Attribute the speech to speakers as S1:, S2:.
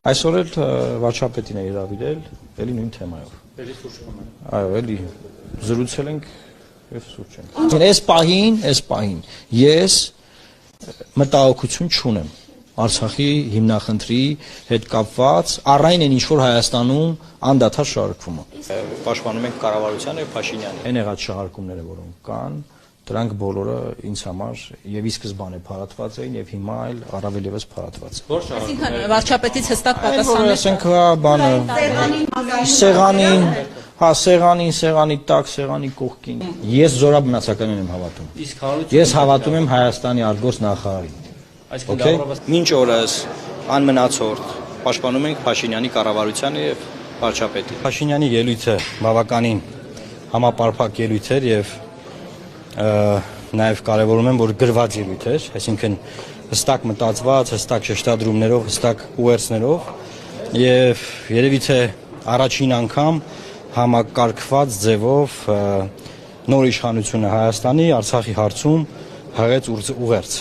S1: Այսօր էլ վարչապետին է հրավիրել, էլի նույն թեմայով։
S2: Էլի սուրճ ունենք։
S1: Այո, էլի զրուցել ենք եւ սուրճ ենք։ Այս պահին ես մտահոգություն չունեմ Արցախի հիմնախնդրի հետ կապված, առայն ինչ որ Հայաստանում անդադար շարժվում է։ Պաշտպանում ենք կառավարության եւ Փաշինյանի։ Այն եղած շահարկումները, որոնք կան, դրանք բոլորը ինձ համար եւ ի սկզբանե փարատված էին եւ հիմա այլ առավել եւս փարատված։
S2: Որ շահարկումները։
S3: Այսինքն վարչապետից հստակ պատասխաններ։
S1: Ասենք բանը սեղանի տակ, սեղանի կողքին։ Ես զորաբնացականին եմ հավատում։
S2: Իսկ հարություն։
S1: Ես հավատում եմ Հայաստանի արտգործ նախարարին։
S2: Այսինքն
S1: Մինչ օրս անմնացորդ պաշտպանում ենք Փաշինյանի կառավարությանը եւ վարչապետին։ Փաշինյանի ելույթը բավականին համապարփակ ելույթ էր եւ նաև կարևորում եմ, որ գրված ելույթ էր, այսինքն հստակ մտածված, հստակ շեշտադրումներով, հստակ ուղերձներով եւ երևի թե առաջին անգամ համակարգված ձևով նոր իշխանությունը Հայաստանի Արցախի հարցում հղեց ուղերձ։